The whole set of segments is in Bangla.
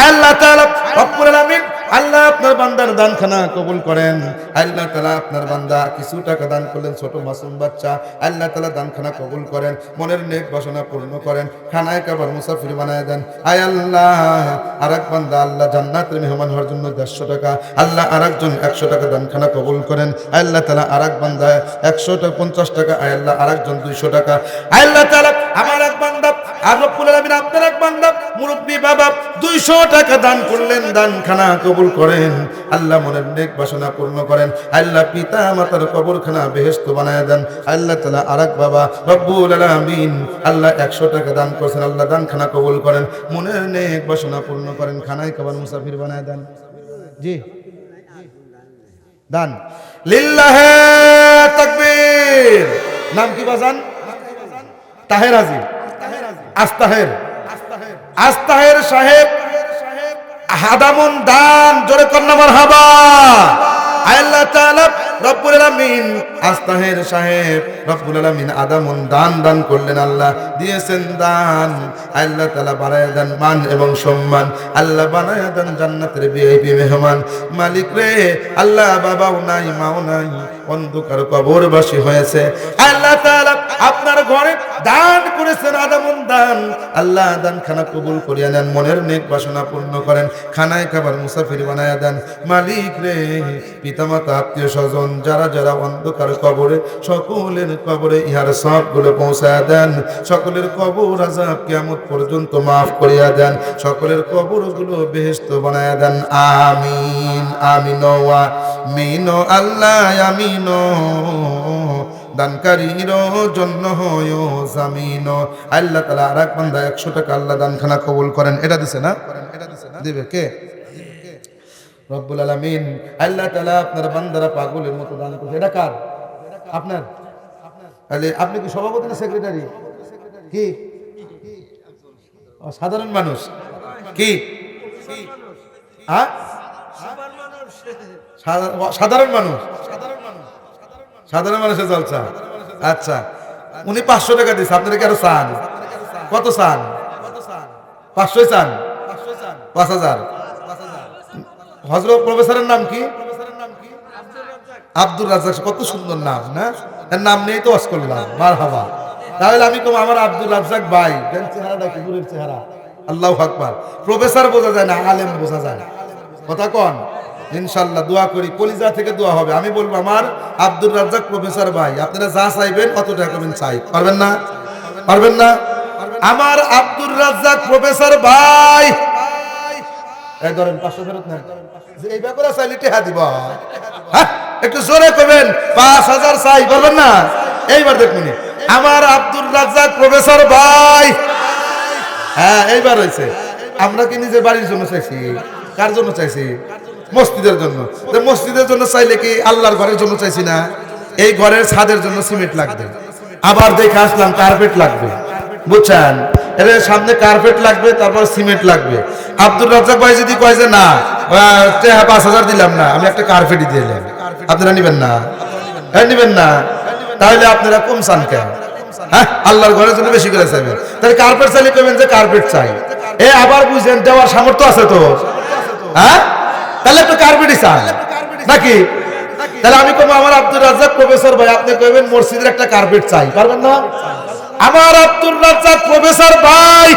আল্লাহ তাআলা রব্বুল আলামিন আল্লাহ আপনার বান্দার দানখানা কবুল করেন। আল্লাহ তাআলা আপনার বান্দা কিছু টাকা দান করলেন, ছোট মাসুম বাচ্চা, আল্লাহ তাআলা দানখানা কবুল করেন, মনের নেক বাসনা পূর্ণ করেন, খানায় কাবার মুসাফির বানায় দেন। আয় আল্লাহ, আরেক বান্দা আল্লাহ জান্নাতের মেহমান হওয়ার জন্য 150 টাকা, আল্লাহ আরেকজন 100 টাকা দানখানা কবুল করেন। আল্লাহ তাআলা আরেক বান্দা 150 টাকা, আয় আল্লাহ আরেকজন 200 টাকা। আল্লাহ তাআলা আমার এক বান্দা আর রব্বুল আলামিন আপনার এক বান্দা মুরব্বি বাবা 200 টাকা দান করলেন, দানখানা কবুল করেন। আল্লাহ মনের নেক বাসনা পূর্ণ করেন। আল্লাহ পিতা মাতার কবরখানা বেহেশত বানায় দেন। আল্লাহ তাআলা আরেক বাবা রব্বুল আলামিন আল্লাহ 100 টাকা দান করেছেন, আল্লাহ দানখানা কবুল করেন, মনের নেক বাসনা পূর্ণ করেন, খানায় কাবার মুসাফির বানায় দেন। জি দান লিল্লাহে তাকবীর। নাম কি বাজান? তাহের হাজী, আস্তাহের আস্তাহের সাহেব হাদামুন দান, জোরে কন্যা মারহাবা। আল্লাহ তাআলা রব্বুল আলামিন আস্তাহের সাহেব রব্বুল আলামিন আদামুন দান করলেন, আল্লাহ দিয়েছেন দান। আল্লাহ তাআলা বাড়ায়া দেন মান এবং সম্মান, আল্লাহ বানায়া দেন জান্নাতের ভিআইপি মেহমান। মালিক রে আল্লাহ বাবাও নাই মাও নাই, অন্ধকার কবরবাসী হয়েছে। আল্লাহ তাআলা আপনার ঘরে দান করেছেন আদামুন দান, আল্লাহ দানখানা কবুল করিয়া নেন, মনের নেক বাসনা পূর্ণ করেন, খানায় খাবার মুসাফির বানায়া দেন। মালিক রে পিতামাতা আত্মীয় স্বজন যারা যারা অন্ধকার কবরে, সকলের কবরে ইহার সবগুলো পৌঁছায়া দেন, সকলের কবর আযাব কিয়ামত পর্যন্ত মাফ করিয়া দেন, সকলের কবরগুলো বেহেশত বানায়া দেন। আমিন আমিন ওয়া আমিন আল্লাহ আমিন। দানকারীর জন্য হয় জামিন। আল্লাহ তাআলা আরেক বান্দা 100 টাকা আল্লাহ দানখানা কবুল করেন। এটা দিছে না? দিবে কে? রব্বুল আলামিন। আল্লাহ তাআলা আপনার বান্দারা পাগলের মতো দান করছে। এটা কার? আপনার? তাহলে আপনি কি সভাপতি না সেক্রেটারি? কি সাধারণ মানুষ? কি সাধারণ মানুষ? সাধারণ মানুষের জলসা। আচ্ছা, উনি 500 টাকা দিচ্ছে, আপনারা কি আরো চান? কত চান? 500 চান? 5000? হযরত প্রফেসরের নাম কি? আব্দুর রাজ্জাক। কত সুন্দর নাম না? এর নাম নেই তো ওয়াজ করলাম, মারহাবা। তাহলে আমি কম আমার আব্দুর রাজ্জাক ভাই, দেন চেহারাটা কি দূরের চেহারা। আল্লাহু আকবার। প্রফেসর বোঝা যায় না, আলেম বোঝা যায়। কথা কোন? ইনশাআল্লাহ দোয়া করি, কলিজা থেকে দোয়া হবে। আমি বলবো আমার আব্দুর রাজ্জাক প্রফেসর ভাই, আপনারা যা চাইবেন অত টাকা করবেন। চাই পারবেন না? পারবেন না? আমার আব্দুর রাজ্জাক প্রফেসর ভাই, এই ধরেন 500 ফেরত নেন। এই ব্যাপারে চাইলে টাকা দিব। হ্যাঁ, একটু জোরে কইবেন 5000 চাই। পারবেন না? এইবার দেখুন আমার আব্দুর রাজ্জাক প্রফেসর ভাই। হ্যাঁ, এইবার হয়েছে। আমরা কি নিজের বাড়ির জন্য চাইছি? কার জন্য চাইছি? মসজিদের জন্য। মসজিদের জন্য চাইলে কি আল্লাহর ঘরের জন্য চাইছি না? এই ঘরের ছাদের জন্য সিমেন্ট লাগবে, আবার দেখে আসলাম কার্পেট লাগবে, বুঝছেন? এর সামনে কার্পেট লাগবে, তারপর সিমেন্ট লাগবে। আব্দুর রাজ্জাক ভাই যদি কয় যে না 5000 দিলাম না, আমি একটা কার্পেটই দিয়ে দিলাম, আপনারা নিবেন না? নিবেন না? তাহলে আপনারা কম চান কেন? হ্যাঁ, আল্লাহর ঘরের জন্য বেশি করে চাইবেন। তাহলে কার্পেট চাইলে কইবেন যে কার্পেট চাই। আবার বুঝেন দেওয়ার সামর্থ্য আছে তো? হ্যাঁ, তাহলে একটু কার্পেটই চান নাকি? তাহলে আমি কইব আমার আব্দুর রাজ্জাক প্রফেসর ভাই, আপনি কইবেন মসজিদের একটা কার্পেট চাই। পারবেন না? আমার আব্দুর রাজ্জাক প্রফেসর ভাই,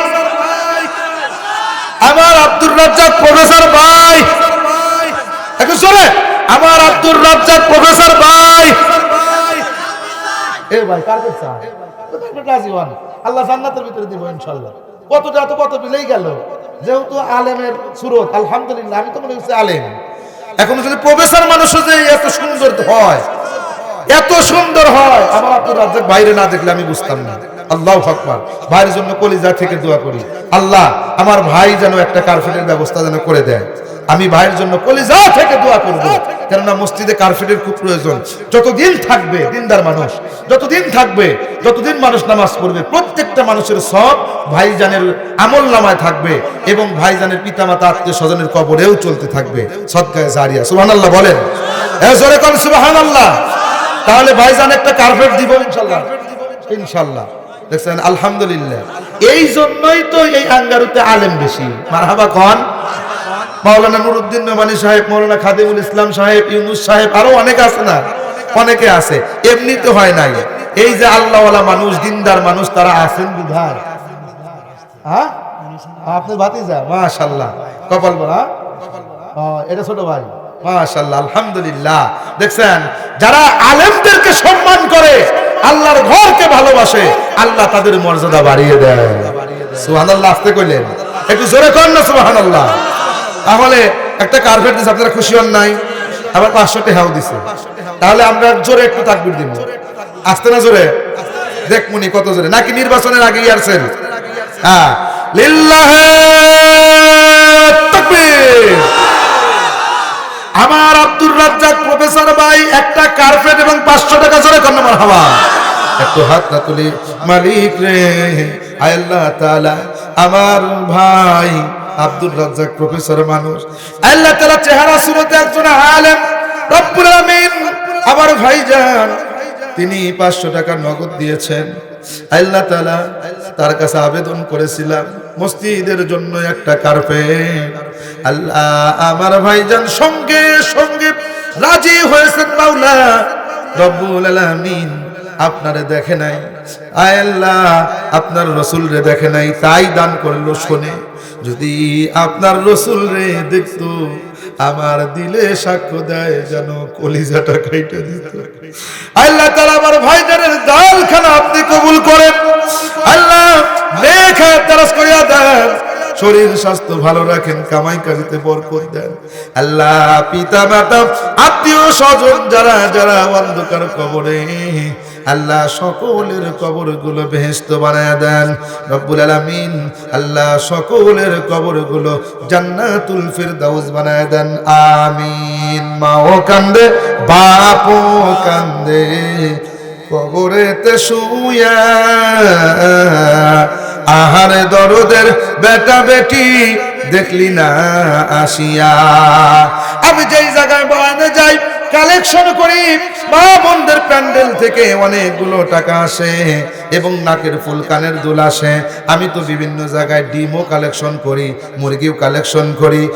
আমার আব্দুর রাজ্জাক প্রফেসর ভাই, একটু জোরে, আমার আব্দুর রাজ্জাক প্রফেসর ভাই। এ ভাই কার্পেট চাই, কার্পেট রাজি হন, আল্লাহ জান্নাতের ভিতরে দিব ইনশাআল্লাহ। কতটা তো কত বিলেই গেল, যেহেতু আলেমের সুরত, আলহামদুলিল্লাহ আমি তো মনে হচ্ছে আলেম। এখন যদি প্রফেসর মানুষ যে এত সুন্দর হয়, এত সুন্দর হয়, আমার আব্দুর রাজ্জাক বাইরে না দেখলে আমি বুঝতাম না। আল্লাহু আকবার। ভাইয়ের জন্য কলিজা থেকে দোয়া করি, আল্লাহ আমার ভাই যেন একটা কার্পেটের ব্যবস্থা যেন করে দেয়। আমি ভাইয়ের জন্য কলিজা থেকে দোয়া করব, কেননা মসজিদে কার্পেটের খুব প্রয়োজন। যতদিন থাকবে দিনদার মানুষ, যতদিন থাকবে, যতদিন মানুষ নামাজ পড়বে, প্রত্যেকটা মানুষের সব ভাইজানের আমল নামায় থাকবে এবং ভাইজানের পিতামাতা আত্মীয় স্বজনের কবরেও চলতে থাকবে সদকায়ে জারিয়া। সুবহানাল্লাহ বলেন, জোরে কোন সুবহানাল্লাহ। তাহলে ভাইজান একটা কার্পেট দিব ইনশাআল্লাহ, ইনশাআল্লাহ। দেখছেন, আলহামদুলিল্লাহ। এই জন্যই তো এই আঙ্গারুতে আলেম বেশি। মারহাবা কোন? মাওলানা নুরুদ্দিন নোমানী সাহেব, মাওলানা খাদিমুল ইসলাম সাহেব, ইউনুস সাহেব, আরো অনেক আছে না, অনেকে আছে। এমনিতে হয় নাই, এই যে আল্লাহওয়ালা মানুষ, দিনদার মানুষ, তারা আছেন বিধায়। হ্যাঁ, আপনার ভাতিজা, মাশাআল্লাহ, কপাল বড়। এটা ছোট ভাই, মাশাআল্লাহ, আলহামদুলিল্লাহ। দেখছেন, যারা আলেমদেরকে সম্মান করে, আল্লাহর ঘরকে ভালোবাসে, আল্লাহ তাদের মর্যাদা বাড়িয়ে দেয়। সুবহানাল্লাহ। আসতে কইলেন, একটু জোরে কর না সুবহানাল্লাহ। তাহলে একটা কার্পেট দিছে, আপনারা খুশি হন নাই? আবার 500 টাকাও দিছে। তাহলে আমরা জোরে একটু তাকবীর দিব। আসতে না জোরে? দেখমুনি কত জোরে, নাকি নির্বাচনের আগেই আসছেন? হ্যাঁ, লিল্লাহি তাকবীর। আমার আব্দুর রাজ্জাক প্রফেসর ভাই একটা কার্পেট এবং 500 টাকা জোরে কর না মারহাবা। একটু হাত না তুলি, মালিক রে, আয় আল্লাহ তাআলা, আমার ভাই আব্দুর রাজ্জাক প্রফেসর মানুষ, আল্লাহ তাআলা চেহারা সুরতে একজন আলেম, রব্বুল আলামিন আমার ভাইজান তিনি 500 টাকা নগদ দিয়েছেন। আল্লাহ তাআলা তার কাছে আবেদন করেছিলাম মসজিদের জন্য একটা কার্পেট। আল্লাহ আমার ভাইজান সঙ্গে সঙ্গে রাজি হয়েছেন। মাওলা রব্বুল আলামিন আপনারে দেখে নাই, আয় আল্লাহ আপনার রাসূল রে দেখে নাই, তাই দান করলো। শোনে, যদি আপনার রাসূল রে দেখতো, আমার দিলে সাক্ষ্য দেয় যেন কলিজাটা কাইটা দিত। আল্লাহ তাআলা আমার ভাইজানের দালখানা আপনি কবুল করেন। আল্লাহ নেখা তারাস করিয়া দেন, শরীর স্বাস্থ্য ভালো রাখেন, কামাই কাজিতে বরকত দেন। আল্লাহ পিতা মাতা আত্মীয় স্বজন যারা যারা অন্ধকার কবরে, আল্লাহ সকলের কবরগুলো বেহেশত বানায়া দেন রব্বুল আলামিন। আল্লাহ সকলের কবরগুলো জান্নাতুল ফিরদাউস বানায়া দেন, আমিন। মাও কান্দে, বাপও কান্দে, কবরেতে শুয়া, আহারে দরদের বেটা বেটি দেখলি না আসিয়া। আমি যেই জায়গায় বয়ানে যাই, কালেকশন করি, মা বোনদের প্যান্ডেল থেকে অনেকগুলো টাকা আসে এবং নাকের ফুল, কানের দুল আসে। আমি তো বিভিন্ন জায়গায় ডিমও কালেকশন করি, মুরগিও কালেকশন করি।